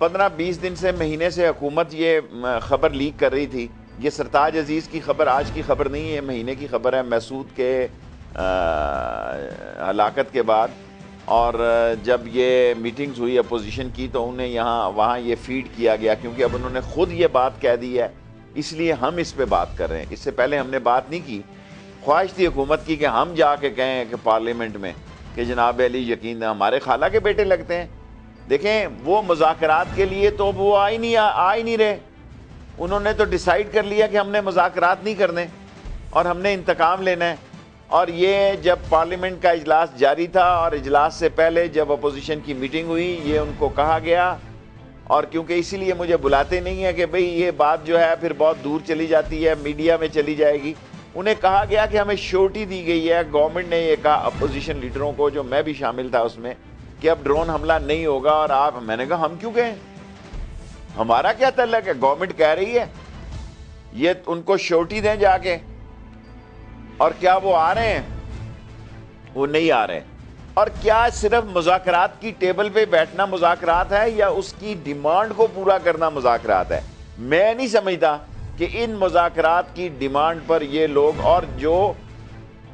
15-20 دن سے مہینے سے حکومت یہ خبر لیک کر رہی تھی. یہ سرتاج عزیز کی خبر آج کی خبر نہیں ہے، مہینے کی خبر ہے، محسود کے ہلاکت کے بعد. اور جب یہ میٹنگز ہوئی اپوزیشن کی تو انہیں وہاں یہ فیڈ کیا گیا، کیونکہ اب انہوں نے خود یہ بات کہہ دی ہے، اس لیے ہم اس پہ بات کر رہے ہیں. اس سے پہلے ہم نے بات نہیں کی. خواہش تھی حکومت کی کہ ہم جا کے کہیں کہ پارلیمنٹ میں کہ جناب علی یقین ہمارے خالہ کے بیٹے لگتے ہیں. دیکھیں وہ مذاکرات کے لیے تو وہ آ ہی نہیں رہے. انہوں نے تو ڈیسائیڈ کر لیا کہ ہم نے مذاکرات نہیں کرنے اور ہم نے انتقام لینا ہے. اور یہ جب پارلیمنٹ کا اجلاس جاری تھا اور اجلاس سے پہلے جب اپوزیشن کی میٹنگ ہوئی، یہ ان کو کہا گیا. اور کیونکہ اسی لیے مجھے بلاتے نہیں ہیں کہ بھئی یہ بات جو ہے پھر بہت دور چلی جاتی ہے، میڈیا میں چلی جائے گی. انہیں کہا گیا کہ ہمیں شورٹی دی گئی ہے، گورنمنٹ نے یہ کہا اپوزیشن لیڈروں کو، جو میں بھی شامل تھا اس میں، کہ اب ڈرون حملہ نہیں ہوگا. اور میں نے کہا ہم کیوں کہیں، ہمارا کیا تعلق ہے، گورنمنٹ کہہ رہی ہے، یہ ان کو شورٹی دیں جا کے. اور کیا وہ آ رہے ہیں؟ وہ نہیں آ رہے. اور کیا صرف مذاکرات کی ٹیبل پہ بیٹھنا مذاکرات ہے یا اس کی ڈیمانڈ کو پورا کرنا مذاکرات ہے؟ میں نہیں سمجھتا کہ ان مذاکرات کی ڈیمانڈ پر یہ لوگ اور جو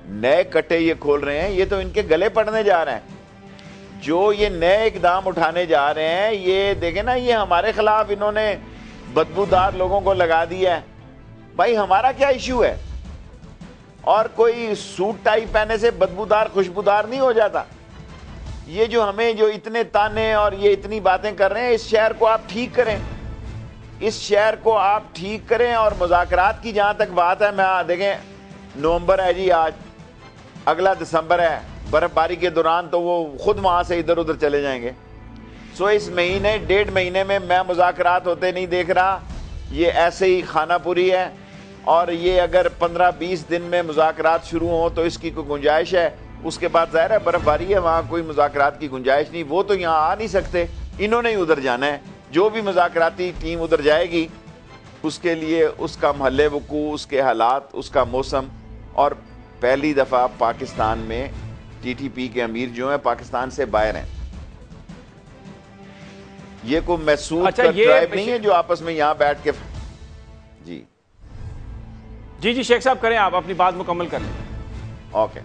نئے کٹے یہ کھول رہے ہیں یہ تو ان کے گلے پڑنے جا رہے ہیں. جو یہ نئے اقدام اٹھانے جا رہے ہیں، یہ دیکھیں نا، یہ ہمارے خلاف انہوں نے بدبودار لوگوں کو لگا دیا ہے. بھائی ہمارا کیا ایشو ہے؟ اور کوئی سوٹ ٹائی پہنے سے بدبودار خوشبودار نہیں ہو جاتا. یہ جو ہمیں جو اتنے تانے اور یہ اتنی باتیں کر رہے ہیں، اس شہر کو آپ ٹھیک کریں، اس شہر کو آپ ٹھیک کریں. اور مذاکرات کی جہاں تک بات ہے، میں دیکھیں نومبر ہے جی، آج اگلا دسمبر ہے، برف باری کے دوران تو وہ خود وہاں سے ادھر ادھر چلے جائیں گے. سو اس مہینے 1.5 مہینے میں مذاکرات ہوتے نہیں دیکھ رہا. یہ ایسے ہی خانہ پوری ہے. اور یہ اگر 15-20 دن میں مذاکرات شروع ہوں تو اس کی کوئی گنجائش ہے. اس کے بعد ظاہر ہے برف باری ہے، وہاں کوئی مذاکرات کی گنجائش نہیں. وہ تو یہاں آ نہیں سکتے، انہوں نے ہی ادھر جانا ہے. جو بھی مذاکراتی ٹیم ادھر جائے گی اس کے لیے اس کا محل وقوع، اس کے حالات، اس کا موسم. اور پہلی دفعہ پاکستان میں ٹی ٹی پی کے امیر جو ہیں پاکستان سے باہر ہیں. یہ کوئی محسوس کا ٹرائب نہیں ہے جو آپس میں یہاں بیٹھ کے جی شیخ صاحب کریں، آپ اپنی بات مکمل کر لیں. اوکے.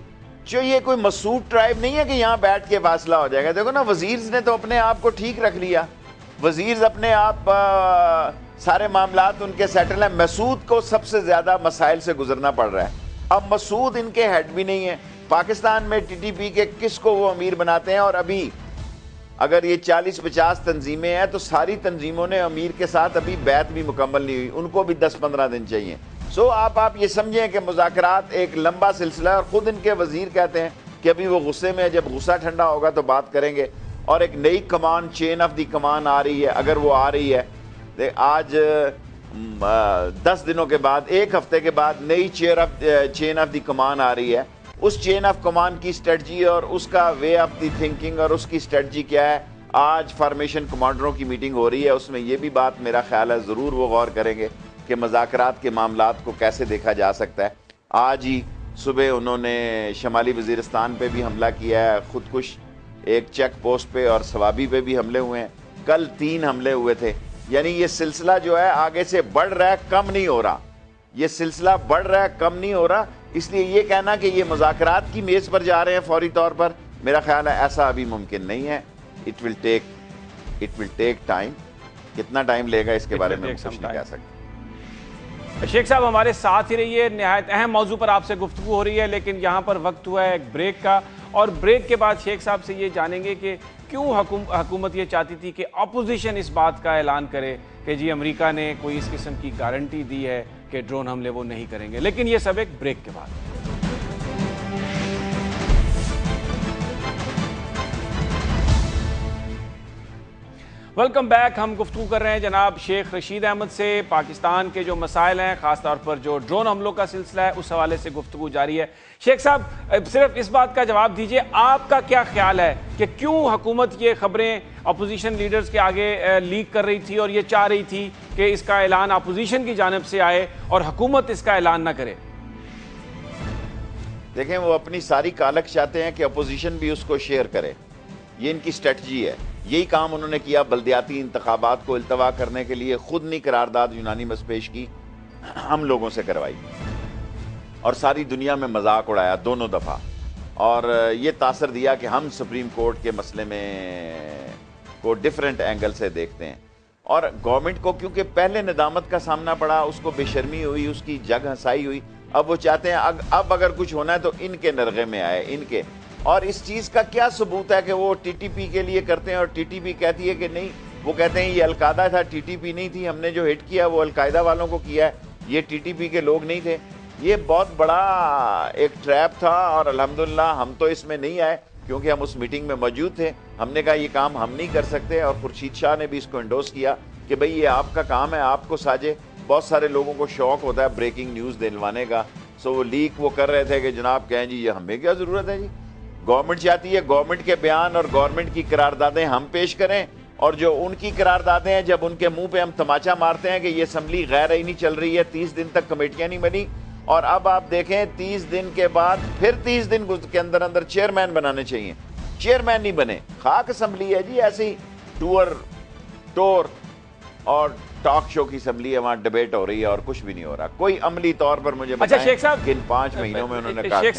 جو یہ کوئی مسعود ٹرائب نہیں ہے کہ یہاں بیٹھ کے فاصلہ ہو جائے گا. دیکھو نا، وزیرز نے تو اپنے آپ کو ٹھیک رکھ لیا، وزیرز اپنے آپ سارے معاملات ان کے سیٹل ہیں. مسعود کو سب سے زیادہ مسائل سے گزرنا پڑ رہا ہے. اب مسعود ان کے ہیڈ بھی نہیں ہے. پاکستان میں ٹی ٹی پی کے کس کو وہ امیر بناتے ہیں؟ اور ابھی اگر یہ 40-50 تنظیمیں ہیں تو ساری تنظیموں نے امیر کے ساتھ ابھی بیعت بھی مکمل نہیں ہوئی، ان کو بھی 10-15 دن چاہیے. سو آپ یہ سمجھیں کہ مذاکرات ایک لمبا سلسلہ ہے. اور خود ان کے وزیر کہتے ہیں کہ ابھی وہ غصے میں، جب غصہ ٹھنڈا ہوگا تو بات کریں گے. اور ایک نئی کمان، چین آف دی کمان آ رہی ہے، اگر وہ آ رہی ہے. آج 10 دنوں کے بعد، 1 ہفتے کے بعد نئی چین آف دی کمان آ رہی ہے. اس چین آف کمان کی اسٹریٹجی اور اس کا وے آف دی تھنکنگ اور اس کی اسٹریٹجی کیا ہے؟ آج فارمیشن کمانڈروں کی میٹنگ ہو رہی ہے، اس میں یہ بھی بات میرا خیال ہے ضرور وہ غور کریں گے کہ مذاکرات کے معاملات کو کیسے دیکھا جا سکتا ہے. آج ہی صبح انہوں نے شمالی وزیرستان پہ بھی حملہ کیا ہے، خودکش ایک چیک پوسٹ پہ، اور سوابی پہ بھی حملے ہوئے ہیں. کل 3 حملے ہوئے تھے. یعنی یہ سلسلہ جو ہے آگے سے بڑھ رہا ہے، کم نہیں ہو رہا. یہ سلسلہ بڑھ رہا ہے، کم نہیں ہو رہا. اس لیے یہ کہنا کہ یہ مذاکرات کی میز پر جا رہے ہیں فوری طور پر، میرا خیال ہے ایسا ابھی ممکن نہیں ہے. It will take time. کتنا ٹائم لے گا اس کے بارے میں کچھ نہیں کہہ سکتے. شیخ صاحب ہمارے ساتھ ہی رہیے. نہایت اہم موضوع پر آپ سے گفتگو ہو رہی ہے، لیکن یہاں پر وقت ہوا ہے ایک بریک کا. اور بریک کے بعد شیخ صاحب سے یہ جانیں گے کہ کیوں حکومت یہ چاہتی تھی کہ اپوزیشن اس بات کا اعلان کرے کہ جی امریکہ نے کوئی اس قسم کی گارنٹی دی ہے کہ ڈرون حملے وہ نہیں کریں گے. لیکن یہ سب ایک بریک کے بعد. Welcome back. ہم گفتگو کر رہے ہیں جناب شیخ رشید احمد سے. پاکستان کے جو مسائل ہیں، خاص طور پر جو ڈرون حملوں کا سلسلہ ہے، اس حوالے سے گفتگو جاری ہے. شیخ صاحب صرف اس بات کا جواب دیجئے، آپ کا کیا خیال ہے کہ کیوں حکومت یہ خبریں اپوزیشن لیڈرز کے آگے لیک کر رہی تھی اور یہ چاہ رہی تھی کہ اس کا اعلان اپوزیشن کی جانب سے آئے اور حکومت اس کا اعلان نہ کرے؟ دیکھیں، وہ اپنی ساری کالک چاہتے ہیں کہ اپوزیشن بھی اس کو شیئر کرے. یہ ان کی اسٹریٹجی ہے. یہی کام انہوں نے کیا بلدیاتی انتخابات کو التوا کرنے کے لیے، خود نہیں قرارداد یونانیمس پیش کی، ہم لوگوں سے کروائی اور ساری دنیا میں مذاق اڑایا دونوں دفعہ، اور یہ تاثر دیا کہ ہم سپریم کورٹ کے مسئلے میں کو ڈیفرنٹ اینگل سے دیکھتے ہیں، اور گورنمنٹ کو کیونکہ پہلے ندامت کا سامنا پڑا، اس کو بے شرمی ہوئی، اس کی جگ ہنسائی ہوئی، اب وہ چاہتے ہیں اب اگر کچھ ہونا ہے تو ان کے نرغے میں آئے، ان کے، اور اس چیز کا کیا ثبوت ہے کہ وہ ٹی ٹی پی کے لیے کرتے ہیں اور ٹی ٹی پی کہتی ہے کہ نہیں، وہ کہتے ہیں یہ القاعدہ تھا، ٹی ٹی پی نہیں تھی، ہم نے جو ہٹ کیا وہ القاعدہ والوں کو کیا ہے، یہ ٹی ٹی پی کے لوگ نہیں تھے۔ یہ بہت بڑا ایک ٹریپ تھا، اور الحمدللہ ہم تو اس میں نہیں آئے کیونکہ ہم اس میٹنگ میں موجود تھے، ہم نے کہا یہ کام ہم نہیں کر سکتے، اور خورشید شاہ نے بھی اس کو انڈوس کیا کہ بھئی یہ آپ کا کام ہے، آپ کو ساجے۔ بہت سارے لوگوں کو شوق ہوتا ہے بریکنگ نیوز دلوانے کا، سو وہ لیک وہ کر رہے تھے کہ جناب کہیں جی یہ ہمیں کیا ضرورت ہے، جی گورنمنٹ چاہتی ہے گورنمنٹ کے بیان اور گورنمنٹ کی قراردادیں ہم پیش کریں، اور جو ان کی قراردادیں ہیں جب ان کے منہ پہ ہم تماچا مارتے ہیں کہ یہ اسمبلی غیر آئینی چل رہی ہے، 30 دن تک کمیٹیاں نہیں بنی، اور اب آپ دیکھیں 30 دن کے بعد پھر 30 دن کے اندر چیئرمین بنانے چاہیے، چیئرمین نہیں بنے، خاک اسمبلی ہے جی، ایسی ٹور اور ٹاک شو کی اسمبلی ہے، وہاں ڈیبیٹ ہو رہی ہے اور کچھ بھی نہیں ہو رہا، کوئی عملی طور پر مجھے اچھا شیخ صاحب، کہ ان 5 مہینوں میں انہوں نے کہا شیخ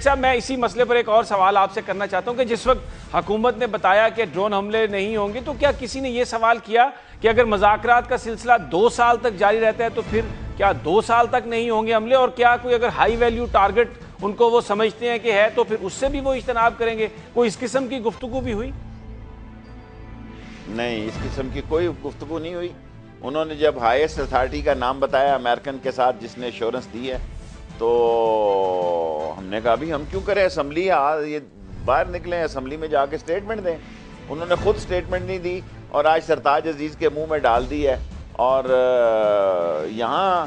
صاحب میں اسی مسئلے پر ایک اور سوال آپ سے کرنا چاہتا ہوں کہ جس وقت حکومت نے بتایا کہ ڈرون حملے نہیں ہوں گے، تو کیا کسی نے یہ سوال کیا کہ اگر مذاکرات کا سلسلہ 2 سال تک جاری رہتا ہے تو پھر کیا 2 سال تک نہیں ہوں گے حملے، اور کیا کوئی اگر ہائی ویلیو ٹارگٹ ان کو وہ سمجھتے ہیں کہ ہے تو پھر اس سے بھی وہ اجتناب کریں گے؟ کوئی اس قسم کی گفتگو بھی ہوئی؟ نہیں، اس قسم کی کوئی گفتگو نہیں ہوئی۔ انہوں نے جب ہائیسٹ اتھارٹی کا نام بتایا امریکن کے ساتھ جس نے ایشورنس دی ہے، تو ہم نے کہا بھی ہم کیوں کریں، اسمبلی یہ باہر نکلیں، اسمبلی میں جا کے سٹیٹمنٹ دیں۔ انہوں نے خود سٹیٹمنٹ نہیں دی اور آج سرتاج عزیز کے منہ میں ڈال دی ہے، اور یہاں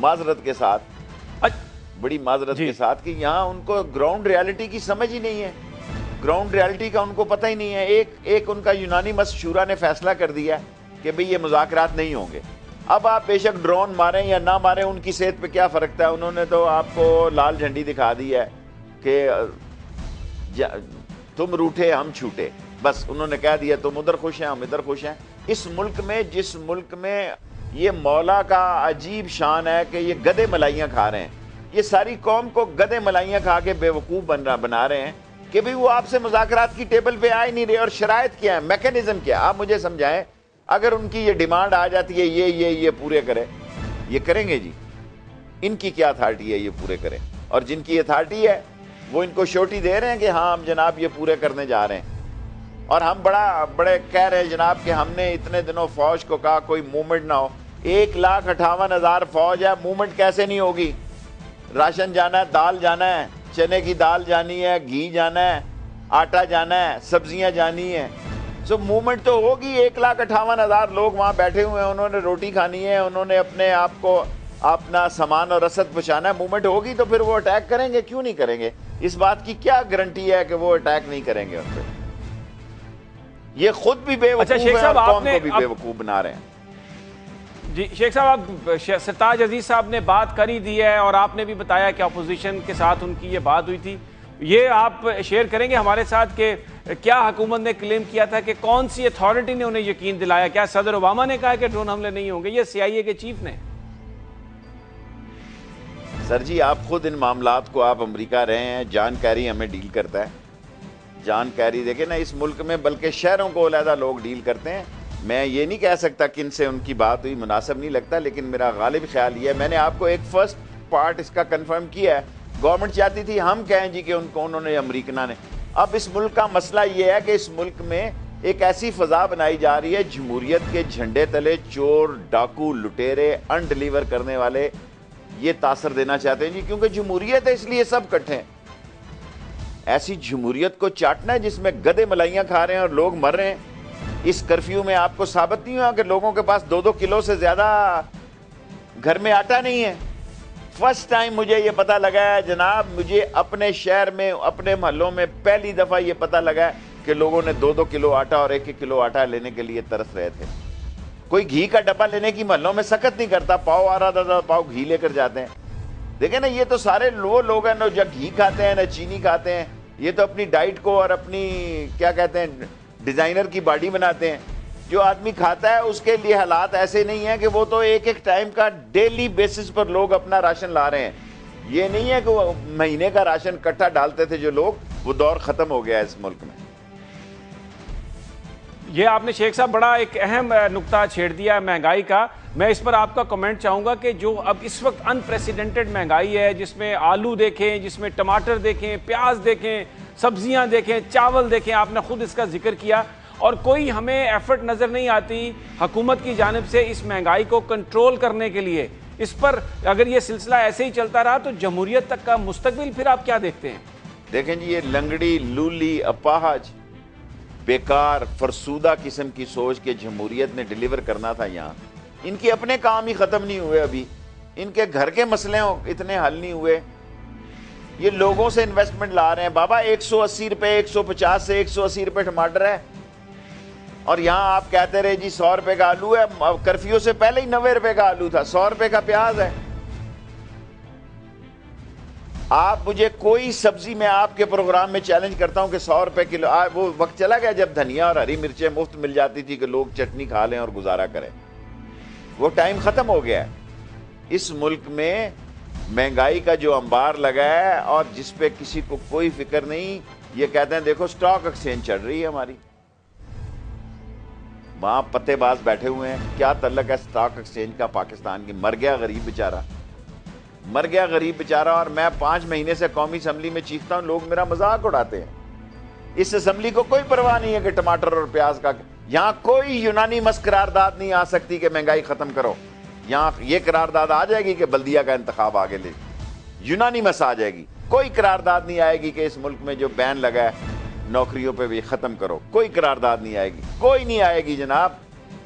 معذرت کے ساتھ، بڑی معذرت کے ساتھ، کہ یہاں ان کو گراؤنڈ ریالٹی کی سمجھ ہی نہیں ہے، گراؤنڈ ریالٹی کا ان کو پتہ ہی نہیں ہے۔ ایک ان کا یونانیمس شورا نے فیصلہ کر دیا کہ بھئی یہ مذاکرات نہیں ہوں گے، اب آپ بے شک ڈرون ماریں یا نہ ماریں، ان کی صحت پہ کیا فرق ہے، انہوں نے تو آپ کو لال جھنڈی دکھا دی ہے کہ تم روٹھے ہم چھوٹے، بس انہوں نے کہہ دیا تم ادھر خوش ہیں ہم ادھر خوش ہیں۔ اس ملک میں، جس ملک میں یہ مولا کا عجیب شان ہے کہ یہ گدے ملائیاں کھا رہے ہیں، یہ ساری قوم کو گدے ملائیاں کھا کے بے وقوف بنا رہے ہیں کہ بھئی وہ آپ سے مذاکرات کی ٹیبل پہ آ ہی نہیں رہے، اور شرائط کیا ہے، میکینزم کیا ہے، آپ مجھے سمجھائیں۔ اگر ان کی یہ ڈیمانڈ آ جاتی ہے یہ پورے کرے، یہ کریں گے جی؟ ان کی کیا اتھارٹی ہے یہ پورے کریں؟ اور جن کی اتھارٹی ہے وہ ان کو شوٹی دے رہے ہیں کہ ہاں ہم جناب یہ پورے کرنے جا رہے ہیں، اور ہم بڑے کہہ رہے ہیں جناب کہ ہم نے اتنے دنوں فوج کو کہا کوئی موومنٹ نہ ہو، 1,58,000 فوج ہے، موومنٹ کیسے نہیں ہوگی؟ راشن جانا ہے، دال جانا ہے، چنے کی دال جانی ہے، گھی جانا ہے، آٹا جانا ہے، سبزیاں جانی ہیں، سو موومنٹ تو ہوگی۔ 1,58,000 لوگ وہاں بیٹھے ہوئے ہیں، انہوں نے روٹی کھانی ہے، انہوں نے اپنے آپ کو اپنا سامان اور رسد پہنچانا ہے، موومنٹ ہوگی تو پھر وہ اٹیک کریں گے، کیوں نہیں کریں گے؟ اس بات کی کیا گارنٹی ہے کہ وہ اٹیک نہیں کریں گے ان پہ؟ یہ خود بھی بے وقوف ہیں اور قوم کو بھی بے وقوف بنا رہے ہیں۔ جی شیخ صاحب، آپ سرتاج عزیز صاحب نے بات کر ہی دی ہے اور آپ نے بھی بتایا کہ اپوزیشن کے ساتھ ان کی یہ بات ہوئی تھی، یہ آپ شیئر کریں گے ہمارے ساتھ کہ کیا حکومت نے کلیم کیا تھا کہ کون سی اتھارٹی نے انہیں یقین دلایا؟ کیا صدر اوباما نے کہا کہ ڈرون حملے نہیں ہوں گے، یہ CIA کے چیف نے؟ سر جی آپ خود ان معاملات کو، آپ امریکہ رہے ہیں، جان کیری ہمیں ڈیل کرتا ہے، جان کیری دیکھیں نا اس ملک میں، بلکہ شہروں کو علیحدہ لوگ ڈیل کرتے ہیں۔ میں یہ نہیں کہہ سکتا کن سے ان کی بات ہوئی، مناسب نہیں لگتا، لیکن میرا غالب خیال یہ ہے، میں نے آپ کو ایک فرسٹ پارٹ اس کا کنفرم کیا ہے، گورنمنٹ چاہتی تھی ہم کہیں جی کہ انہوں نے، امریکنہ نے۔ اب اس ملک کا مسئلہ یہ ہے کہ اس ملک میں ایک ایسی فضا بنائی جا رہی ہے، جمہوریت کے جھنڈے تلے چور، ڈاکو، لٹیرے، ان ڈیلیور کرنے والے یہ تاثر دینا چاہتے ہیں جی، کیونکہ جمہوریت ہے اس لیے سب کٹھے ہیں۔ ایسی جمہوریت کو چاٹنا ہے جس میں گدے ملائیاں کھا رہے ہیں اور لوگ مر رہے ہیں۔ اس کرفیو میں آپ کو ثابت نہیں ہوا کہ لوگوں کے پاس 2-2 کلو سے زیادہ گھر میں آٹا نہیں ہے؟ فرسٹ ٹائم مجھے یہ پتہ لگا ہے جناب، مجھے اپنے شہر میں، اپنے محلوں میں پہلی دفعہ یہ پتہ لگا ہے کہ لوگوں نے 2-2 کلو آٹا اور 1-1 کلو آٹا لینے کے لیے ترس رہے تھے۔ کوئی گھی کا ڈبہ لینے کی محلوں میں سخت نہیں کرتا، پاؤ آ رہا تھا، پاؤ گھی لے کر جاتے ہیں۔ دیکھیں نا، یہ تو سارے وہ لوگ ہیں جو گھی کھاتے ہیں، نہ چینی کھاتے ہیں، یہ تو اپنی ڈائٹ کو اور اپنی کیا کہتے ہیں ڈیزائنر کی باڈی بناتے ہیں. جو آدمی کھاتا ہے اس کے لیے حالات ایسے نہیں ہیں کہ وہ تو ایک ایک ٹائم کا ڈیلی بیسس پر لوگ اپنا راشن لا رہے ہیں. یہ نہیں ہے کہ وہ مہینے کا راشن کٹھا ڈالتے تھے جو لوگ, وہ دور ختم ہو گیا ہے اس ملک میں. یہ آپ نے شیخ صاحب بڑا ایک اہم نقطہ چھیڑ دیا ہے مہنگائی کا. میں اس پر آپ کا کمنٹ چاہوں گا کہ جو اب اس وقت انپریسیڈنٹڈ مہنگائی ہے, جس میں آلو دیکھیں, جس میں ٹماٹر دیکھیں, پیاز دیکھیں, سبزیاں دیکھیں, چاول دیکھیں, آپ نے خود اس کا ذکر کیا, اور کوئی ہمیں ایفرٹ نظر نہیں آتی حکومت کی جانب سے اس مہنگائی کو کنٹرول کرنے کے لیے. اس پر اگر یہ سلسلہ ایسے ہی چلتا رہا تو جمہوریت تک کا مستقبل پھر آپ کیا دیکھتے ہیں؟ دیکھیں جی, یہ لنگڑی, لولی, اپاہج, بیکار, فرسودہ قسم کی سوچ کے جمہوریت نے ڈیلیور کرنا تھا یہاں, ان کے اپنے کام ہی ختم نہیں ہوئے, ابھی ان کے گھر کے مسئلے اتنے حل نہیں ہوئے. یہ لوگوں سے انویسٹمنٹ لا رہے ہیں. بابا 180 روپے, 150 سے 180 روپے ٹماٹر ہے, اور یہاں آپ کہتے رہے جی 100 روپے کا آلو ہے. کرفیو سے پہلے ہی 90 روپے کا آلو تھا, 100 روپے کا پیاز ہے. آپ مجھے کوئی سبزی میں آپ کے پروگرام میں چیلنج کرتا ہوں کہ 100 روپے کلو. وہ وقت چلا گیا جب دھنیا اور ہری مرچیں مفت مل جاتی تھی کہ لوگ چٹنی کھا لیں اور گزارا کریں. وہ ٹائم ختم ہو گیا ہے. اس ملک میں مہنگائی کا جو انبار لگا ہے اور جس پہ کسی کو کوئی فکر نہیں, یہ کہتے ہیں دیکھو سٹاک ایکسچینج چل رہی ہے ہماری, وہاں پتے باز بیٹھے ہوئے ہیں. کیا تعلق ہے سٹاک ایکسچینج کا پاکستان کی؟ مر گیا غریب بیچارہ, مر گیا غریب بیچارہ. اور میں 5 مہینے سے قومی اسمبلی میں چیختا ہوں, لوگ میرا مذاق اڑاتے ہیں. اس اسمبلی کو کوئی پرواہ نہیں ہے کہ ٹماٹر اور پیاز کا. یہاں کوئی یونانی مس قرارداد نہیں آ سکتی کہ مہنگائی ختم کرو. یہاں یہ قرارداد آ جائے گی کہ بلدیہ کا انتخاب آگے لے, یونانی مس آ جائے گی. کوئی قرارداد نہیں آئے گی کہ اس ملک میں جو بین لگا ہے نوکریوں پہ بھی ختم کرو. کوئی قرارداد نہیں آئے گی, کوئی نہیں آئے گی جناب.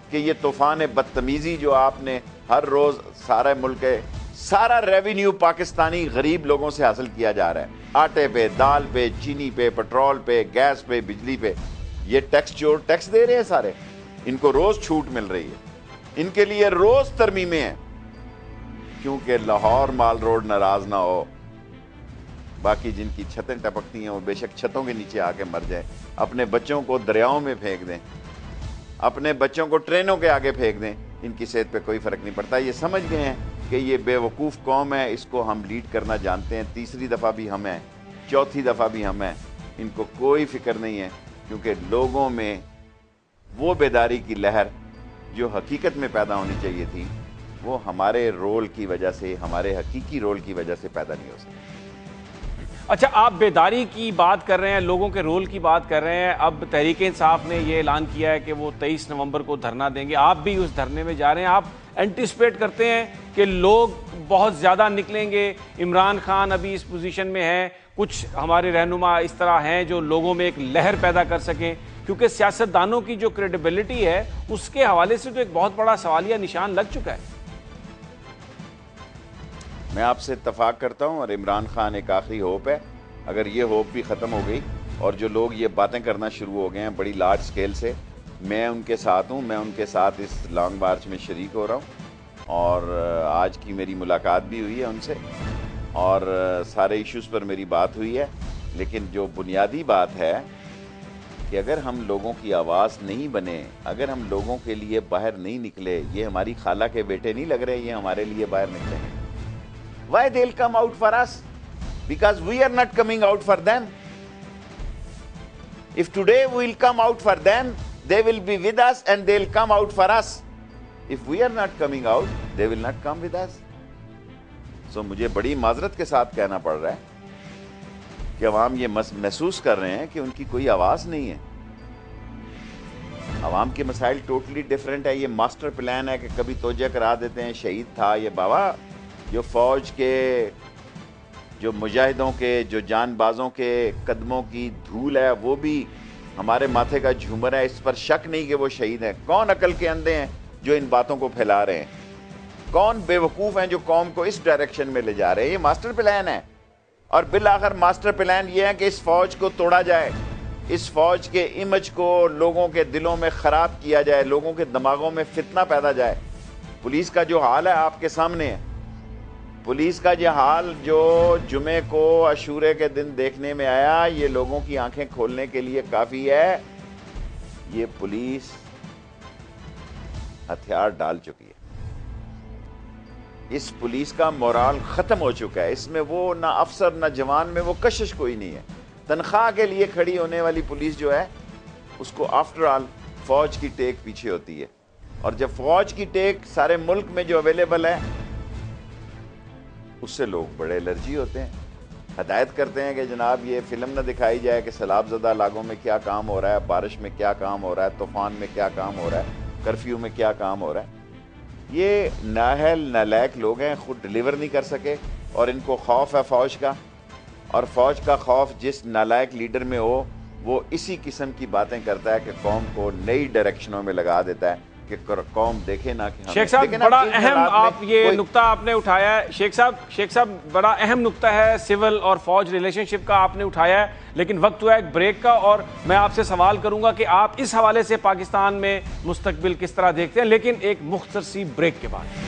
کہ یہ طوفان بدتمیزی جو آپ نے ہر روز سارے ملک کے سارا ریونیو پاکستانی غریب لوگوں سے حاصل کیا جا رہا ہے, آٹے پہ, دال پہ, چینی پہ, پٹرول پہ, گیس پہ, بجلی پہ, یہ ٹیکس چور ٹیکس دے رہے ہیں سارے. ان کو روز چھوٹ مل رہی ہے, ان کے لیے روز ترمیمیں ہیں. کیونکہ لاہور مال روڈ ناراض نہ ہو. باقی جن کی چھتیں ٹپکتی ہیں وہ بے شک چھتوں کے نیچے آ کے مر جائیں, اپنے بچوں کو دریاؤں میں پھینک دیں, اپنے بچوں کو ٹرینوں کے آگے پھینک دیں, ان کی صحت پہ کوئی فرق نہیں پڑتا. یہ سمجھ گئے ہیں کہ یہ بے وقوف قوم ہے, اس کو ہم لیڈ کرنا جانتے ہیں. تیسری دفعہ بھی ہم ہیں, چوتھی دفعہ بھی ہم ہیں. ان کو کوئی فکر نہیں ہے, کیونکہ لوگوں میں وہ بیداری کی لہر جو حقیقت میں پیدا ہونی چاہیے تھی, وہ ہمارے رول کی وجہ سے, ہمارے حقیقی رول کی وجہ سے پیدا نہیں ہو سکتی. اچھا, آپ بیداری کی بات کر رہے ہیں, لوگوں کے رول کی بات کر رہے ہیں. اب تحریک انصاف نے یہ اعلان کیا ہے کہ وہ 23 نومبر کو دھرنا دیں گے. آپ بھی اس دھرنے میں جا رہے ہیں. آپ اینٹیسپیٹ کرتے ہیں کہ لوگ بہت زیادہ نکلیں گے؟ عمران خان ابھی اس پوزیشن میں ہے, کچھ ہمارے رہنما اس طرح ہیں جو لوگوں میں ایک لہر پیدا کر سکیں, کیونکہ سیاستدانوں کی جو کریڈیبلٹی ہے اس کے حوالے سے تو ایک بہت بڑا سوالیہ نشان لگ چکا ہے. میں آپ سے اتفاق کرتا ہوں, اور عمران خان ایک آخری ہوپ ہے. اگر یہ ہوپ بھی ختم ہو گئی اور جو لوگ یہ باتیں کرنا شروع ہو گئے ہیں بڑی لارج سکیل سے, میں ان کے ساتھ ہوں. میں ان کے ساتھ اس لانگ مارچ میں شریک ہو رہا ہوں, اور آج کی میری ملاقات بھی ہوئی ہے ان سے, اور سارے ایشوز پر میری بات ہوئی ہے. لیکن جو بنیادی بات ہے کہ اگر ہم لوگوں کی آواز نہیں بنے, اگر ہم لوگوں کے لیے باہر نہیں نکلے, یہ ہماری خالہ کے بیٹے نہیں لگ رہے, یہ ہمارے لیے باہر نکلیں گے. Why they'll come out for us? Because we are not coming out for them. If today we will come out for them, they will be with us and they'll come out for us. If we are not coming out, they will not come with us. So مجھے بڑی معذرت کے ساتھ کہنا پڑ رہا ہے کہ عوام یہ محسوس کر رہے ہیں کہ ان کی کوئی آواز نہیں ہے. عوام کے مسائل ٹوٹلی ڈیفرنٹ ہے. یہ ماسٹر پلان ہے کہ کبھی توجہ کرا دیتے ہیں شہید تھا یہ بابا. جو فوج کے, جو مجاہدوں کے, جو جان بازوں کے قدموں کی دھول ہے وہ بھی ہمارے ماتھے کا جھومر ہے. اس پر شک نہیں کہ وہ شہید ہیں. کون عقل کے اندھے ہیں جو ان باتوں کو پھیلا رہے ہیں؟ کون بے وقوف ہیں جو قوم کو اس ڈائریکشن میں لے جا رہے ہیں؟ یہ ماسٹر پلان ہے. اور بالآخر ماسٹر پلان یہ ہے کہ اس فوج کو توڑا جائے, اس فوج کے امیج کو لوگوں کے دلوں میں خراب کیا جائے, لوگوں کے دماغوں میں فتنہ پیدا جائے. پولیس کا جو حال ہے آپ کے سامنے ہے. پولیس کا یہ حال جو جمعے کو عاشورے کے دن دیکھنے میں آیا، یہ لوگوں کی آنکھیں کھولنے کے لیے کافی ہے۔ یہ پولیس ہتھیار ڈال چکی ہے، اس پولیس کا مورال ختم ہو چکا ہے، اس میں وہ نہ افسر نہ جوان میں وہ کشش کوئی نہیں ہے۔ تنخواہ کے لیے کھڑی ہونے والی پولیس جو ہے اس کو آفٹر آل فوج کی ٹیک پیچھے ہوتی ہے، اور جب فوج کی ٹیک سارے ملک میں جو اویلیبل ہے اس سے لوگ بڑے الرجی ہوتے ہیں، ہدایت کرتے ہیں کہ جناب یہ فلم نہ دکھائی جائے کہ سیلاب زدہ علاقوں میں کیا کام ہو رہا ہے، بارش میں کیا کام ہو رہا ہے، طوفان میں کیا کام ہو رہا ہے، کرفیو میں کیا کام ہو رہا ہے۔ یہ نااہل نالائق لوگ ہیں، خود ڈیلیور نہیں کر سکے اور ان کو خوف ہے فوج کا، اور فوج کا خوف جس نالائق لیڈر میں ہو وہ اسی قسم کی باتیں کرتا ہے کہ قوم کو نئی ڈائریکشنوں میں لگا دیتا ہے کہ قوم دیکھے نہ کہ شیخ صاحب بڑا اہم آپ یہ نقطہ آپ نے اٹھایا ہے، شیخ صاحب بڑا اہم نقطہ ہے سول اور فوج ریلیشن شپ کا آپ نے اٹھایا ہے، لیکن وقت ہوا ایک بریک کا، اور میں آپ سے سوال کروں گا کہ آپ اس حوالے سے پاکستان میں مستقبل کس طرح دیکھتے ہیں، لیکن ایک مختصر سی بریک کے بعد۔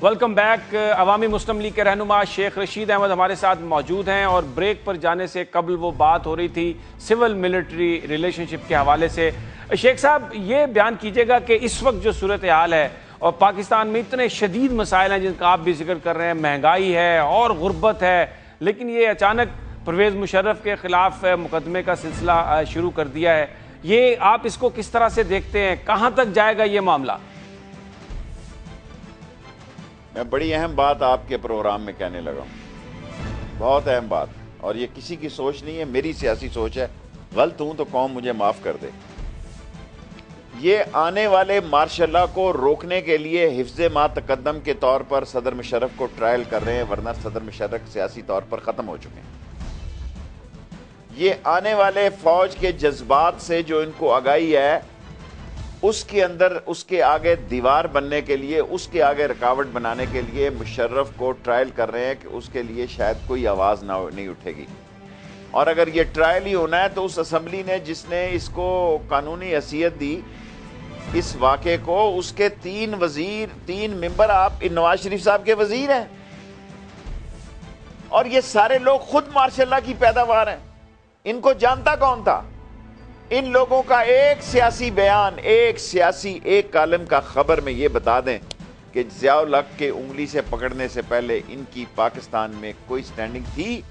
Welcome back. عوامی مسلم لیگ کے رہنما شیخ رشید احمد ہمارے ساتھ موجود ہیں، اور بریک پر جانے سے قبل وہ بات ہو رہی تھی سول ملٹری ریلیشن شپ کے حوالے سے۔ شیخ صاحب یہ بیان کیجئے گا کہ اس وقت جو صورتحال ہے اور پاکستان میں اتنے شدید مسائل ہیں جن کا آپ بھی ذکر کر رہے ہیں، مہنگائی ہے اور غربت ہے، لیکن یہ اچانک پرویز مشرف کے خلاف مقدمے کا سلسلہ شروع کر دیا ہے، یہ آپ اس کو کس طرح سے دیکھتے ہیں؟ کہاں تک جائے گا یہ معاملہ؟ میں بڑی اہم بات آپ کے پروگرام میں کہنے لگا ہوں، بہت اہم بات، اور یہ کسی کی سوچ نہیں ہے، میری سیاسی سوچ ہے، غلط ہوں تو قوم مجھے معاف کر دے۔ یہ آنے والے مارشاء اللہ کو روکنے کے لیے حفظ ما تقدم کے طور پر صدر مشرف کو ٹرائل کر رہے ہیں، ورنہ صدر مشرف سیاسی طور پر ختم ہو چکے ہیں۔ یہ آنے والے فوج کے جذبات سے جو ان کو آگاہی ہے، اس کے اندر اس کے آگے دیوار بننے کے لیے، اس کے آگے رکاوٹ بنانے کے لیے مشرف کو ٹرائل کر رہے ہیں کہ اس کے لیے شاید کوئی آواز نہیں اٹھے گی، اور اگر یہ ٹرائل ہی ہونا ہے تو اس اسمبلی نے جس نے اس کو قانونی حیثیت دی اس واقعے کو، اس کے تین ممبر آپ نواز شریف صاحب کے وزیر ہیں، اور یہ سارے لوگ خود ماشاء اللہ کی پیداوار ہیں۔ ان کو جانتا کون تھا؟ ان لوگوں کا ایک سیاسی بیان، ایک کالم کا خبر میں یہ بتا دیں کہ ضیاء الحق کے انگلی سے پکڑنے سے پہلے ان کی پاکستان میں کوئی سٹینڈنگ تھی،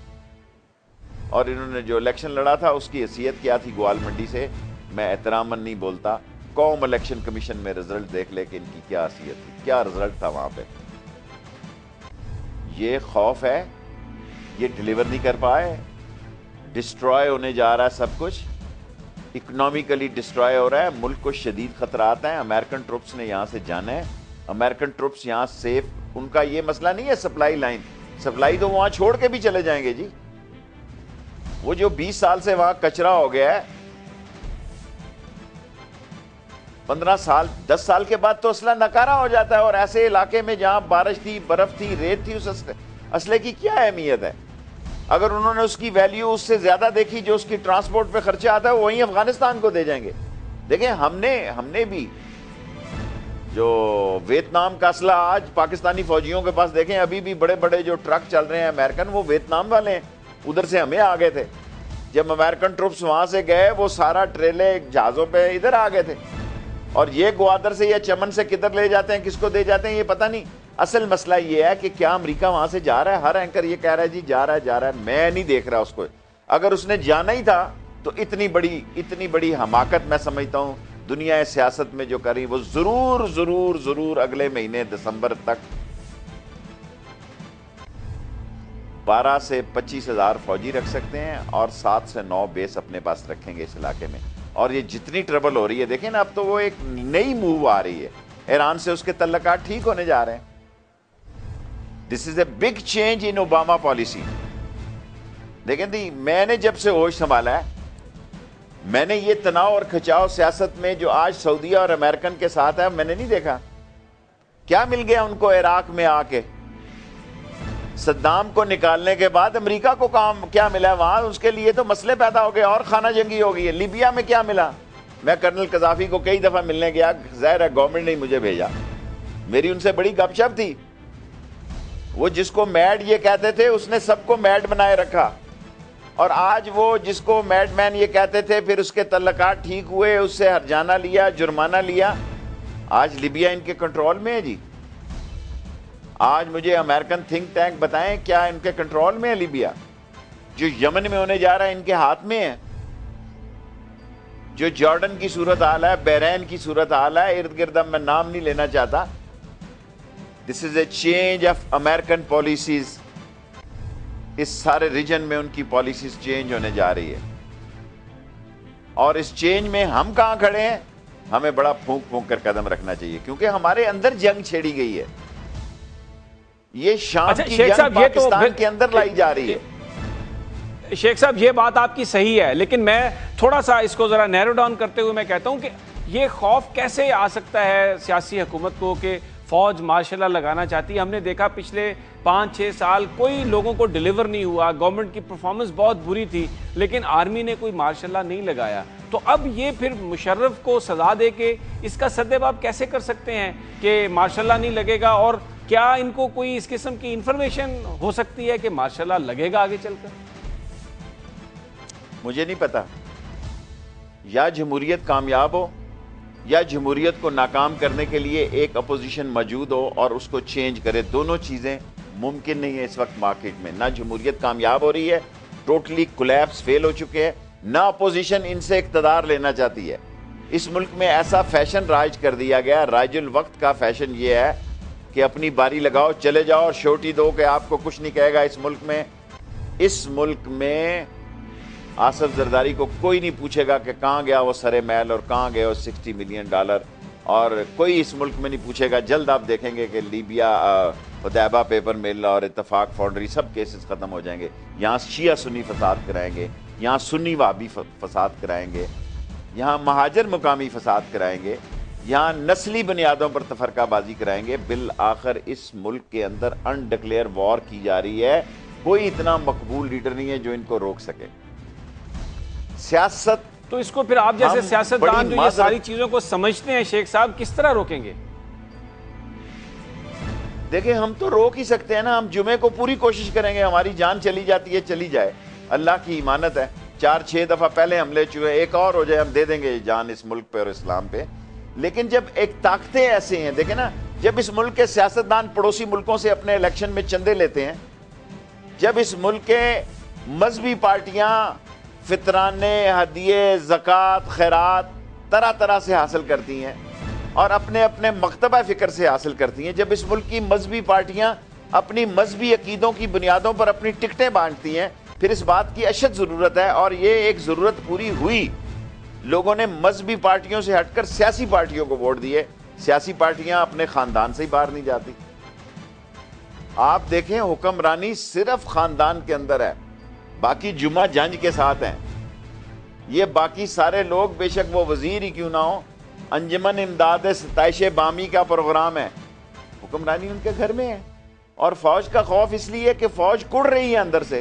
اور انہوں نے جو الیکشن لڑا تھا اس کی حیثیت کیا تھی گوال منڈی سے، میں احتراماً نہیں بولتا، قوم الیکشن کمیشن میں رزلٹ دیکھ لے کہ ان کی کیا حیثیت تھی، کیا رزلٹ تھا وہاں پہ۔ یہ خوف ہے، یہ ڈیلیور نہیں کر پائے، ڈسٹرائے ہونے جا رہا ہے سب کچھ، اکنامیکلی ڈسٹرائے ہو رہا ہے، ملک کو شدید خطرات ہیں، امریکن ٹروپس نے یہاں سے جانا ہے، امریکن ٹروپس یہاں سیف، ان کا یہ مسئلہ نہیں ہے سپلائی لائن، سپلائی تو وہاں چھوڑ کے بھی چلے جائیں گے جی، وہ جو 20 سال سے وہاں کچرا ہو گیا ہے، 15 سال 10 سال کے بعد تو اسلحہ ناکارہ ہو جاتا ہے، اور ایسے علاقے میں جہاں بارش تھی، برف تھی، ریت تھی، اس اسلحے کی کیا اہمیت ہے؟ اگر انہوں نے اس کی ویلیو اس سے زیادہ دیکھی جو اس کی ٹرانسپورٹ پہ خرچہ آتا ہے، وہیں افغانستان کو دے جائیں گے۔ دیکھیں ہم نے بھی جو ویتنام کا اسلحہ آج پاکستانی فوجیوں کے پاس، دیکھیں ابھی بھی بڑے بڑے جو ٹرک چل رہے ہیں امریکن، وہ ویتنام والے ہیں، ادھر سے ہمیں آ گئے تھے، جب امریکن ٹروپس وہاں سے گئے وہ سارا ٹریلے جہازوں پہ ادھر آ گئے تھے، اور یہ گوادر سے یا چمن سے کدھر لے جاتے ہیں، کس کو دے جاتے ہیں یہ پتہ نہیں۔ اصل مسئلہ یہ ہے کہ کیا امریکہ وہاں سے جا رہا ہے؟ ہر اینکر یہ کہہ رہا ہے جی جا رہا ہے، میں نہیں دیکھ رہا اس کو۔ اگر اس نے جانا ہی تھا تو اتنی بڑی حماقت میں سمجھتا ہوں دنیا سیاست میں جو کری، وہ ضرور اگلے مہینے دسمبر تک 12 سے 25 ہزار فوجی رکھ سکتے ہیں، اور 7 سے 9 بیس اپنے پاس رکھیں گے اس علاقے میں۔ اور یہ جتنی ٹربل ہو رہی ہے، دیکھیں نا اب تو وہ ایک نئی موو آ رہی ہے، ایران سے اس کے تعلقات ٹھیک ہونے جا رہے ہیں۔ This is a big change in Obama policy. دیکھیں جی، میں نے جب سے ہوش سنبھالا ہے، میں نے یہ تناؤ اور کھچاؤ سیاست میں جو آج سعودیہ اور امریکن کے ساتھ ہے، میں نے نہیں دیکھا۔ کیا مل گیا ان کو عراق میں آ کے؟ صدام کو نکالنے کے بعد امریکہ کو کام کیا ملا وہاں؟ اس کے لیے تو مسئلے پیدا ہو گئے اور خانہ جنگی ہو گئی ہے۔ لیبیا میں کیا ملا؟ میں کرنل قذافی کو کئی دفعہ ملنے گیا, ظاہر ہے گورنمنٹ نے مجھے بھیجا, میری ان سے بڑی گپ شپ تھی. وہ جس کو میڈ یہ کہتے تھے اس نے سب کو میڈ بنائے رکھا, اور آج وہ جس کو میڈ مین یہ کہتے تھے پھر اس کے تعلقات ٹھیک ہوئے, اس سے ہرجانہ لیا, جرمانہ لیا. آج لیبیا ان کے کنٹرول میں ہے جی. آج مجھے امریکن تھنک ٹینک بتائیں کیا ان کے کنٹرول میں ہے لیبیا؟ جو یمن میں ہونے جا رہا ہے ان کے ہاتھ میں ہے. جو جارڈن کی صورتحال ہے, بحرین کی صورتحال ہے, ارد گرد میں نام نہیں لینا چاہتا. This is a change of American policies. اس سارے ریجن میں ان کی پالیسیز چینج ہونے جا رہی ہے, اور اس چینج میں ہم کہاں کھڑے ہیں؟ ہمیں بڑا پھونک پھونک کر قدم رکھنا چاہیے, کیونکہ ہمارے اندر جنگ چھیڑی گئی ہے. یہ شام کی جنگ پاکستان کے اندر لائی جا رہی ہے. شیخ صاحب یہ بات آپ کی صحیح ہے, لیکن میں تھوڑا سا اس کو ذرا نیرو ڈاؤن کرتے ہوئے میں کہتا ہوں کہ یہ خوف کیسے آ سکتا ہے سیاسی حکومت کو کہ فوج مارشل لا لگانا چاہتی ہے؟ ہم نے دیکھا پچھلے 5-6 سال کوئی لوگوں کو ڈیلیور نہیں ہوا, گورنمنٹ کی پرفارمنس بہت بری تھی, لیکن آرمی نے کوئی مارشل لا نہیں لگایا. تو اب یہ پھر مشرف کو سزا دے کے اس کا سدباب کیسے کر سکتے ہیں کہ مارشل لا نہیں لگے گا؟ اور کیا ان کو کوئی اس قسم کی انفارمیشن ہو سکتی ہے کہ مارشل لا لگے گا آگے چل کر؟ مجھے نہیں پتا. یا جمہوریت کامیاب ہو یا جمہوریت کو ناکام کرنے کے لیے ایک اپوزیشن موجود ہو اور اس کو چینج کرے. دونوں چیزیں ممکن نہیں ہے اس وقت مارکیٹ میں. نہ جمہوریت کامیاب ہو رہی ہے, ٹوٹلی کولیپس فیل ہو چکے ہیں, نہ اپوزیشن ان سے اقتدار لینا چاہتی ہے. اس ملک میں ایسا فیشن رائج کر دیا گیا, رائج الوقت کا فیشن یہ ہے کہ اپنی باری لگاؤ, چلے جاؤ اور شوٹی دو کہ آپ کو کچھ نہیں کہے گا. اس ملک میں آصف زرداری کو کوئی نہیں پوچھے گا کہ کہاں گیا وہ سرے محل اور کہاں گیا وہ $60 ملین, اور کوئی اس ملک میں نہیں پوچھے گا. جلد آپ دیکھیں گے کہ لیبیا, حدیبہ پیپر مل اور اتفاق فاؤنڈری سب کیسز ختم ہو جائیں گے. یہاں شیعہ سنی فساد کرائیں گے, یہاں سنی وہابی فساد کرائیں گے, یہاں مہاجر مقامی فساد کرائیں گے, یہاں نسلی بنیادوں پر تفرقہ بازی کرائیں گے. بالآخر اس ملک کے اندر انڈکلیئر وار کی جا رہی ہے. کوئی اتنا مقبول لیڈر نہیں ہے جو ان کو روک سکے. سیاست تو اس کو پھر آپ جیسے سیاستدان جو یہ ساری چیزوں کو سمجھتے ہیں شیخ صاحب, کس طرح روکیں گے؟ دیکھیں ہم تو روک ہی سکتے ہیں نا. ہم جمعے کو پوری کوشش کریں گے, ہماری جان چلی جاتی ہے چلی جائے, اللہ کی امانت ہے. 4-6 دفعہ پہلے ہم لے چکے, ایک اور ہو جائے ہم دے دیں گے جان اس ملک پہ اور اسلام پہ. لیکن جب ایک طاقتیں ایسے ہیں, دیکھیں نا, جب اس ملک کے سیاستدان پڑوسی ملکوں سے اپنے الیکشن میں چندے لیتے ہیں, جب اس ملک کے مذہبی پارٹیاں فطرانے, ہدیے, زکوٰۃ, خیرات طرح طرح سے حاصل کرتی ہیں اور اپنے اپنے مکتبہ فکر سے حاصل کرتی ہیں, جب اس ملک کی مذہبی پارٹیاں اپنی مذہبی عقیدوں کی بنیادوں پر اپنی ٹکٹیں بانٹتی ہیں, پھر اس بات کی اشد ضرورت ہے, اور یہ ایک ضرورت پوری ہوئی. لوگوں نے مذہبی پارٹیوں سے ہٹ کر سیاسی پارٹیوں کو ووٹ دیے. سیاسی پارٹیاں اپنے خاندان سے ہی باہر نہیں جاتی. آپ دیکھیں حکمرانی صرف خاندان کے اندر ہے, باقی جمعہ جنج کے ساتھ ہیں. یہ باقی سارے لوگ بے شک وہ وزیر ہی کیوں نہ ہو, انجمن امداد ستائش بامی کا پروگرام ہے, حکمرانی ان کے گھر میں ہے. اور فوج کا خوف اس لیے کہ فوج کڑ رہی ہے اندر سے.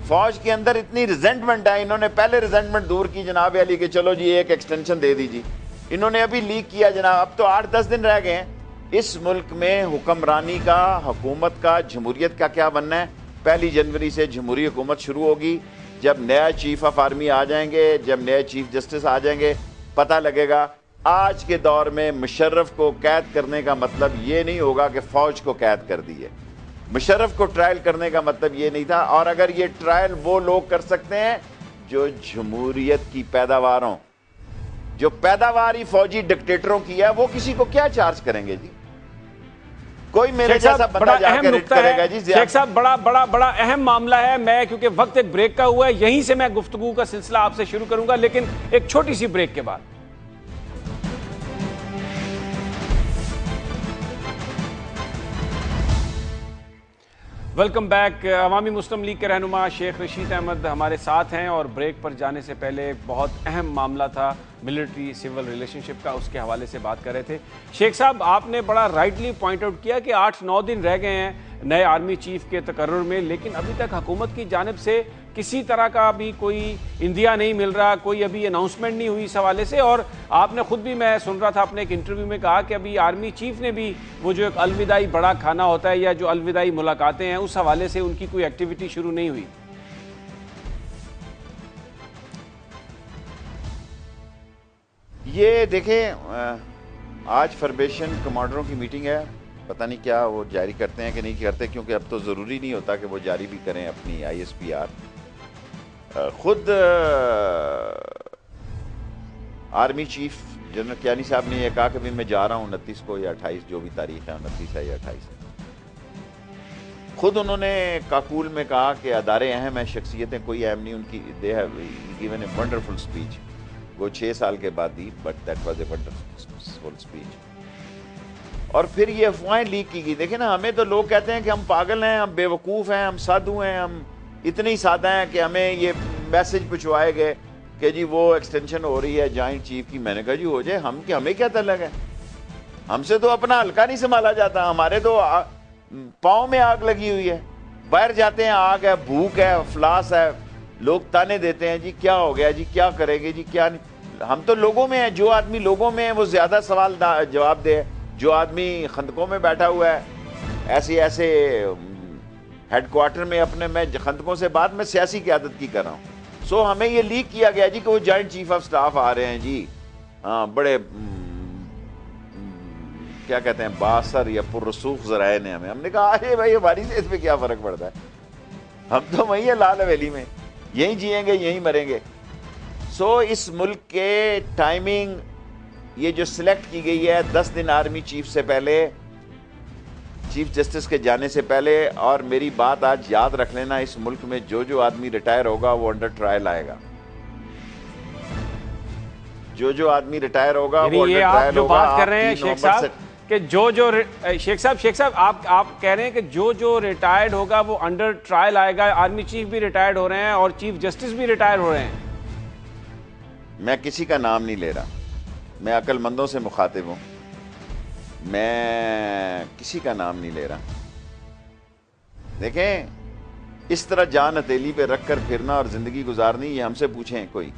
فوج کے اندر اتنی ریزنٹمنٹ ہے, انہوں نے پہلے ریزنٹمنٹ دور کی جناب علی کہ چلو جی ایک ایکسٹینشن دے دیجیے, انہوں نے ابھی لیک کیا جناب, اب تو 8-10 دن رہ گئے ہیں. اس ملک میں حکمرانی کا, حکومت کا, جمہوریت کا کیا بننا ہے؟ 1 جنوری سے جمہوری حکومت شروع ہوگی. جب نیا چیف آف آرمی آ جائیں گے, جب نئے چیف جسٹس آ جائیں گے, پتہ لگے گا. آج کے دور میں مشرف کو قید کرنے کا مطلب یہ نہیں ہوگا کہ فوج کو قید کر دی ہے. مشرف کو ٹرائل کرنے کا مطلب یہ نہیں تھا. اور اگر یہ ٹرائل وہ لوگ کر سکتے ہیں جو جمہوریت کی پیداوار ہوں, جو پیداواری فوجی ڈکٹیٹروں کی ہے, وہ کسی کو کیا چارج کریں گے جی؟ کوئی میرے جیسا بندہ جا کے ریٹ کرے گا جی؟ شیخ صاحب بڑا اہم معاملہ ہے. میں کیونکہ وقت ایک بریک کا ہوا ہے, یہیں سے میں گفتگو کا سلسلہ آپ سے شروع کروں گا, لیکن ایک چھوٹی سی بریک کے بعد. Welcome back. عوامی مسلم لیگ کے رہنما شیخ رشید احمد ہمارے ساتھ ہیں, اور بریک پر جانے سے پہلے بہت اہم معاملہ تھا ملٹری سول ریلیشن شپ کا، اس کے حوالے سے بات کر رہے تھے۔ شیخ صاحب، آپ نے بڑا رائٹلی پوائنٹ آؤٹ کیا کہ 8-9 دن رہ گئے ہیں نئے آرمی چیف کے تقرر میں، لیکن ابھی تک حکومت کی جانب سے کسی طرح کا بھی کوئی اندیا نہیں مل رہا، کوئی ابھی اناؤنسمنٹ نہیں ہوئی اس حوالے سے۔ اور آپ نے خود بھی، میں سن رہا تھا اپنے ایک انٹرویو میں کہا کہ ابھی آرمی چیف نے بھی وہ جو ایک الوداعی بڑا کھانا ہوتا ہے یا جو الوداعی ملاقاتیں ہیں، اس حوالے سے ان کی کوئی ایکٹیویٹی شروع نہیں ہوئی۔ یہ دیکھیں، آج فارمیشن کمانڈروں کی میٹنگ ہے، پتہ نہیں کیا وہ جاری کرتے ہیں کہ نہیں کرتے، کیونکہ اب تو ضروری نہیں ہوتا کہ وہ جاری بھی کریں اپنی ISPR۔ خود آرمی چیف جنرل کیانی صاحب نے یہ کہا کہ میں جا رہا ہوں 29 کو یا 28، جو بھی تاریخ ہے 29 ہے یا 28 ہے۔ خود انہوں نے کاکول میں کہا کہ ادارے اہم ہیں، شخصیتیں کوئی اہم نہیں، ان کی they have given a wonderful speech۔ وہ 6 سال کے بعد دی، but that was a wonderful speech۔ اور پھر یہ افواہیں لیک کی گئی۔ دیکھیں نا، ہمیں تو لوگ کہتے ہیں کہ ہم پاگل ہیں، ہم بے وقوف ہیں، ہم سادھو ہیں، ہم اتنے ہی سادہ ہیں کہ ہمیں یہ میسج پہنچوائے گئے کہ جی وہ ایکسٹینشن ہو رہی ہے جوائنٹ چیف کی۔ میں نے کہا جی ہو جائے، ہمیں کیا تعلق ہے؟ ہم سے تو اپنا حلقہ نہیں سنبھالا جاتا، ہمارے تو پاؤں میں آگ لگی ہوئی ہے، باہر جاتے ہیں آگ ہے، بھوک ہے، افلاس ہے، لوگ تانے دیتے ہیں جی کیا ہو گیا، جی کیا کریں گے، جی کیا نہیں۔ ہم تو لوگوں میں ہیں، جو آدمی لوگوں میں ہے وہ زیادہ سوال جواب دے، جو آدمی خندقوں میں بیٹھا ہوا ہے ایسے ہیڈ کوارٹر میں اپنے، میں خندقوں سے بعد میں سیاسی قیادت کی کر رہا ہوں۔ سو ہمیں یہ لیک کیا گیا جی کہ وہ جوائنٹ چیف آف سٹاف آ رہے ہیں جی، بڑے کیا کہتے ہیں باثر یا پررسوخ ذرائع نے ہم نے کہا ارے بھائی ہماری سے اس پہ کیا فرق پڑتا ہے، ہم تو وہی ہے لال حویلی میں، یہیں جئیں گے یہیں مریں گے۔ سو اس ملک کے ٹائمنگ یہ جو سلیکٹ کی گئی ہے 10 دن آرمی چیف سے پہلے، چیف جسٹس کے جانے سے پہلے، اور میری بات آج یاد رکھ لینا، اس ملک میں جو آدمی ریٹائر ہوگا وہ انڈر ٹرائل آئے گا، جو آدمی ریٹائر ہوگا وہ انڈر ٹرائل ہوگا۔ بات کر رہے ہیں شیخ صاحب کہ شیخ صاحب آپ کہہ رہے ہیں کہ جو ریٹائرڈ ہوگا وہ انڈر ٹرائل آئے گا، آرمی چیف بھی ریٹائرڈ ہو رہے ہیں اور چیف جسٹس بھی ریٹائر ہو رہے ہیں۔ میں کسی کا نام نہیں لے رہا، میں عقل مندوں سے مخاطب ہوں، میں کسی کا نام نہیں لے رہا۔ دیکھیں، اس طرح جان ہتھیلی پہ رکھ کر پھرنا اور زندگی گزارنی، یہ ہم سے پوچھیں کوئی۔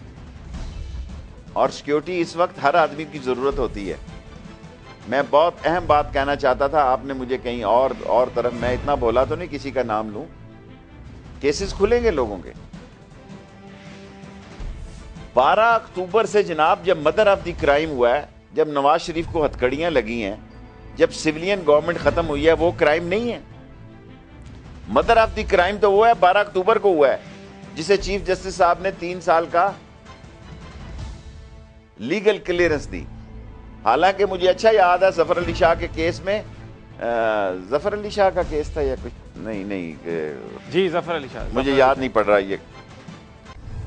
اور سیکیورٹی اس وقت ہر آدمی کی ضرورت ہوتی ہے۔ میں بہت اہم بات کہنا چاہتا تھا، آپ نے مجھے کہیں اور طرف، میں اتنا بولا تو نہیں کسی کا نام لوں، کیسز کھلیں گے لوگوں کے۔ 12 اکتوبر سے جناب جب مدر آف دی کرائم ہوا ہے، جب نواز شریف کو ہتھکڑیاں لگی ہیں، جب سویلین گورنمنٹ ختم ہوئی ہے، وہ کرائم نہیں ہے۔ مدر آف دی کرائم تو وہ ہے 12 اکتوبر کو ہوا ہے، جسے چیف جسٹس صاحب نے 3 سال کا لیگل کلیئرنس دی۔ حالانکہ مجھے اچھا یاد ہے ظفر علی شاہ کے کیس میں، ظفر علی شاہ کا کیس تھا یا کچھ، نہیں جی ظفر علی شاہ، مجھے یاد نہیں پڑ رہا، یہ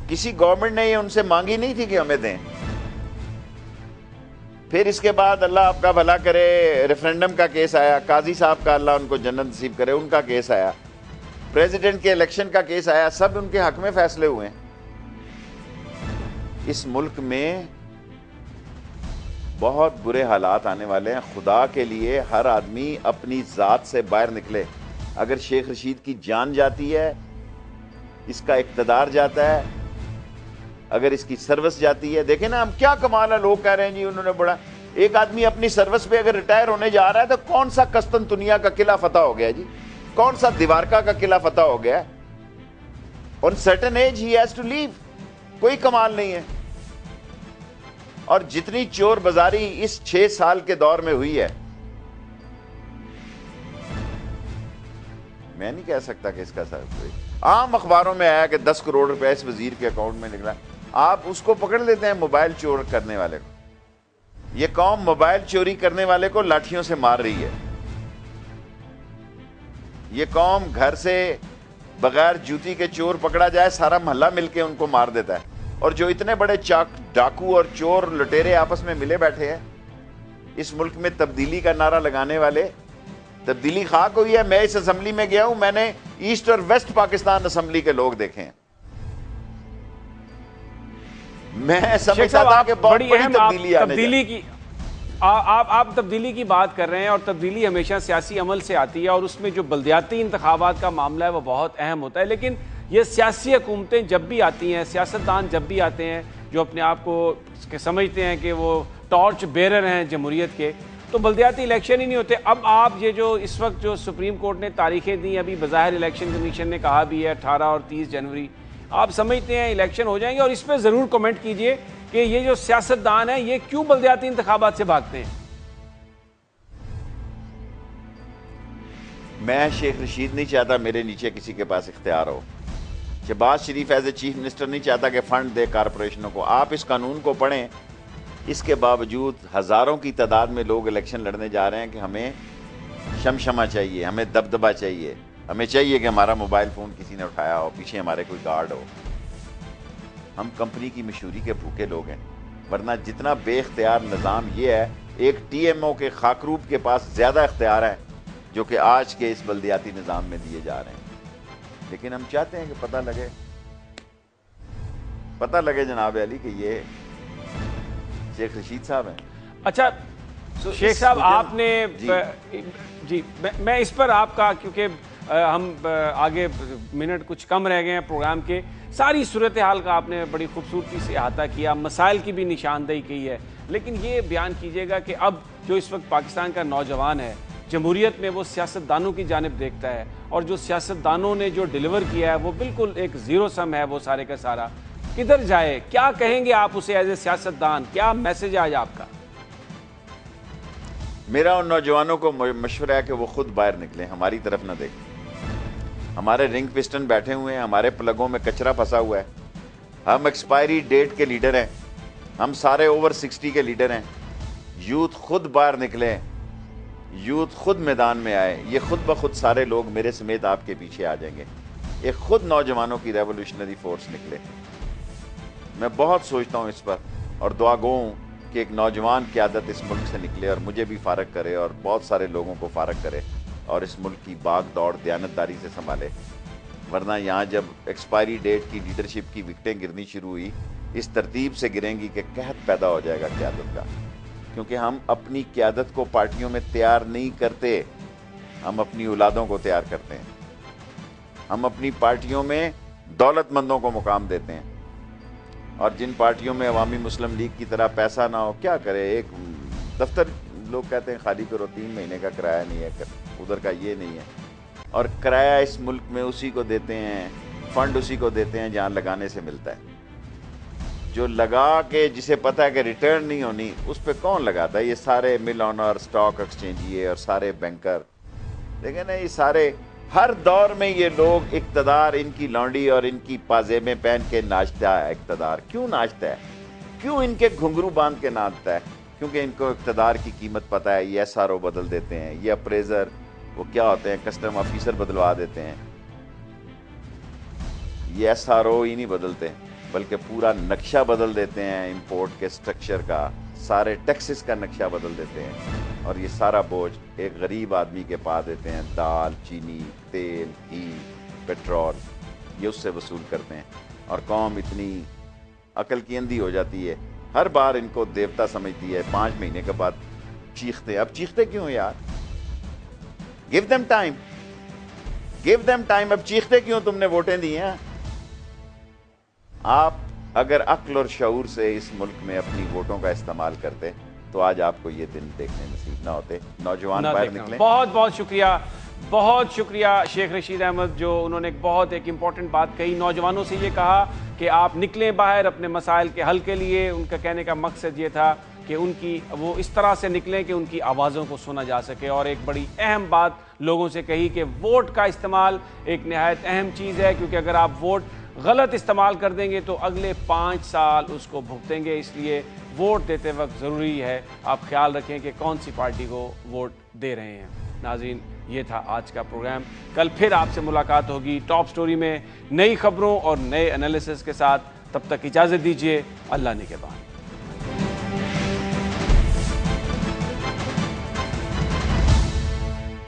کسی گورنمنٹ نے یہ ان سے مانگی نہیں تھی کہ ہمیں دیں۔ پھر اس کے بعد اللہ آپ کا بھلا کرے، ریفرینڈم کا کیس آیا، قاضی صاحب کا اللہ ان کو جنت نصیب کرے، ان کا کیس آیا، پریزیڈنٹ کے الیکشن کا کیس آیا، سب ان کے حق میں فیصلے ہوئے ہیں۔ اس ملک میں بہت برے حالات آنے والے ہیں، خدا کے لیے ہر آدمی اپنی ذات سے باہر نکلے۔ اگر شیخ رشید کی جان جاتی ہے، اس کا اقتدار جاتا ہے، اگر اس کی سروس جاتی ہے، دیکھیں نا ہم کیا کمال ہے، لوگ کہہ رہے ہیں جی انہوں نے بڑا، ایک آدمی اپنی سروس پہ اگر ریٹائر ہونے جا رہا ہے تو کون سا قسطنطنیہ کا قلعہ فتح ہو گیا جی، کون سا دیوارکا کا قلعہ فتح ہو گیا، on certain age he has to leave، کوئی کمال نہیں ہے۔ اور جتنی چور بازاری اس 6 سال کے دور میں ہوئی ہے، میں نہیں کہہ سکتا کہ اس کا ساتھ کوئی، عام اخباروں میں آیا کہ 10 کروڑ روپے اس وزیر کے اکاؤنٹ میں نکلا، آپ اس کو پکڑ لیتے ہیں موبائل چور کرنے والے کو۔ یہ قوم موبائل چوری کرنے والے کو لاٹھیوں سے مار رہی ہے، یہ قوم گھر سے بغیر جوتی کے چور پکڑا جائے سارا محلہ مل کے ان کو مار دیتا ہے۔ اور جو اتنے بڑے ڈاکو اور چور لٹیرے آپس میں ملے بیٹھے ہیں اس ملک میں، تبدیلی کا نعرہ لگانے والے، تبدیلی خاک ہوئی ہے۔ میں اس اسمبلی میں گیا ہوں، میں نے ایسٹ اور ویسٹ پاکستان اسمبلی کے لوگ دیکھے ہیں، میں سمجھتا تھا کہ بہت بڑی تبدیلی کی آپ تبدیلی کی بات کر رہے ہیں، اور تبدیلی ہمیشہ سیاسی عمل سے آتی ہے، اور اس میں جو بلدیاتی انتخابات کا معاملہ ہے وہ بہت اہم ہوتا ہے. لیکن یہ سیاسی حکومتیں جب بھی آتی ہیں، سیاستدان جب بھی آتے ہیں جو اپنے آپ کو سمجھتے ہیں کہ وہ ٹارچ بیرر ہیں جمہوریت کے، تو بلدیاتی الیکشن ہی نہیں ہوتے. اب آپ یہ جو اس وقت جو سپریم کورٹ نے تاریخیں دی، ابھی بظاہر الیکشن کمیشن نے کہا بھی ہے 18 اور 30 جنوری، آپ سمجھتے ہیں الیکشن ہو جائیں گے؟ اور اس پہ ضرور کمنٹ کیجئے کہ یہ جو سیاستدان ہیں یہ کیوں بلدیاتی انتخابات سے بھاگتے ہیں؟ میں شیخ رشید نہیں چاہتا میرے نیچے کسی کے پاس اختیار ہو. شہباز شریف ایز اے چیف منسٹر نہیں چاہتا کہ فنڈ دے کارپوریشنوں کو. آپ اس قانون کو پڑھیں، اس کے باوجود ہزاروں کی تعداد میں لوگ الیکشن لڑنے جا رہے ہیں کہ ہمیں شمشمہ چاہیے، ہمیں دبدبہ چاہیے، ہمیں چاہیے کہ ہمارا موبائل فون کسی نے اٹھایا ہو، پیچھے ہمارے کوئی گارڈ ہو. ہم کمپنی کی مشہوری کے بھوکے لوگ ہیں، ورنہ جتنا بے اختیار نظام یہ ہے، ایک ٹی ایم او کے خاکروب کے پاس زیادہ اختیار ہیں جو کہ آج کے اس بلدیاتی نظام میں دیے جا رہے ہیں. لیکن ہم چاہتے ہیں کہ پتہ لگے جناب علی کہ یہ شیخ رشید صاحب ہیں. اچھا شیخ صاحب، آپ نے جی میں اس پر آپ کا، کیونکہ ہم آگے منٹ کچھ کم رہ گئے ہیں پروگرام کے، ساری صورتحال کا آپ نے بڑی خوبصورتی سے احاطہ کیا، مسائل کی بھی نشاندہی کی ہے. لیکن یہ بیان کیجیے گا کہ اب جو اس وقت پاکستان کا نوجوان ہے جمہوریت میں، وہ سیاستدانوں کی جانب دیکھتا ہے، اور جو سیاستدانوں نے جو ڈیلیور کیا ہے وہ بالکل ایک زیرو سم ہے، وہ سارے کا سارا. کدھر جائے؟ کیا کہیں گے آپ اسے ایز اے سیاستدان؟ کیا میسج ہے آج آپ کا؟ میرا ان نوجوانوں کو مشورہ ہے کہ وہ خود باہر نکلیں، ہماری طرف نہ دیکھیں. ہمارے رنگ پسٹن بیٹھے ہوئے ہیں، ہمارے پلگوں میں کچرا پھنسا ہوا ہے. ہم ایکسپائری ڈیٹ کے لیڈر ہیں، ہم سارے اوور 60 کے لیڈر ہیں. یوتھ خود باہر نکلیں، یوتھ خود میدان میں آئے. یہ خود بخود سارے لوگ میرے سمیت آپ کے پیچھے آ جائیں گے. ایک خود نوجوانوں کی ریولوشنری فورس نکلے. میں بہت سوچتا ہوں اس پر، اور دعا گو ہوں کہ ایک نوجوان قیادت اس ملک سے نکلے اور مجھے بھی فارغ کرے اور بہت سارے لوگوں کو فارغ کرے، اور اس ملک کی باغ دوڑ دیانتداری سے سنبھالے. ورنہ یہاں جب ایکسپائری ڈیٹ کی لیڈرشپ کی وکٹیں گرنی شروع ہوئی، اس ترتیب سے گریں گی کہ قحط پیدا ہو جائے گا قیادت کا. کیونکہ ہم اپنی قیادت کو پارٹیوں میں تیار نہیں کرتے، ہم اپنی اولادوں کو تیار کرتے ہیں. ہم اپنی پارٹیوں میں دولت مندوں کو مقام دیتے ہیں، اور جن پارٹیوں میں عوامی مسلم لیگ کی طرح پیسہ نہ ہو، کیا کرے؟ ایک دفتر لوگ کہتے ہیں خالی کرو، 3 مہینے کا کرایہ نہیں ہے، ادھر کا یہ نہیں ہے. اور کرایہ اس ملک میں اسی کو دیتے ہیں، فنڈ اسی کو دیتے ہیں جہاں لگانے سے ملتا ہے. جو لگا کے جسے پتہ ہے کہ ریٹرن نہیں ہونی، اس پہ کون لگاتا ہے؟ یہ سارے مل آنر، سٹاک ایکسچینجیے اور سارے بینکر. لیکن یہ سارے ہر دور میں یہ لوگ اقتدار، ان کی لانڈی اور ان کی پاجامے پہن کے ناچتا ہے. اقتدار کیوں ناچتا ہے؟ کیوں ان کے گھنگرو باندھ کے ناچتا ہے؟ کیونکہ ان کو اقتدار کی قیمت پتہ ہے. یہ ایس آر او بدل دیتے ہیں، یہ اپریزر، وہ کیا ہوتے ہیں، کسٹم آفیسر بدلوا دیتے ہیں. یہ ایس آر او ہی نہیں بدلتے بلکہ پورا نقشہ بدل دیتے ہیں، امپورٹ کے سٹرکچر کا، سارے ٹیکسز کا نقشہ بدل دیتے ہیں. اور یہ سارا بوجھ ایک غریب آدمی کے پا دیتے ہیں. دال، چینی، تیل، گھی، پیٹرول، یہ اس سے وصول کرتے ہیں. اور قوم اتنی عقل کی اندھی ہو جاتی ہے، ہر بار ان کو دیوتا سمجھتی ہے. 5 مہینے کے بعد چیختے ہیں. اب چیختے کیوں یار؟ Give them time, give them time. اب چیختے کیوں؟ تم نے ووٹیں دی ہیں. آپ اگر عقل اور شعور سے اس ملک میں اپنی ووٹوں کا استعمال کرتے تو آج آپ کو یہ دن دیکھنے نصیب نہ ہوتے. نوجوان باہر نکلیں. بہت بہت شکریہ، بہت شکریہ شیخ رشید احمد، جو انہوں نے ایک امپورٹنٹ بات کہی. نوجوانوں سے یہ کہا کہ آپ نکلیں باہر اپنے مسائل کے حل کے لیے. ان کا کہنے کا مقصد یہ تھا کہ وہ اس طرح سے نکلیں کہ ان کی آوازوں کو سنا جا سکے. اور ایک بڑی اہم بات لوگوں سے کہی کہ ووٹ کا استعمال ایک نہایت اہم چیز ہے، کیونکہ اگر آپ ووٹ غلط استعمال کر دیں گے تو اگلے 5 سال اس کو بھگتیں گے. اس لیے ووٹ دیتے وقت ضروری ہے آپ خیال رکھیں کہ کون سی پارٹی کو ووٹ دے رہے ہیں. ناظرین، یہ تھا آج کا پروگرام. کل پھر آپ سے ملاقات ہوگی ٹاپ سٹوری میں نئی خبروں اور نئے انالیسس کے ساتھ. تب تک اجازت دیجیے. اللہ نگہبان.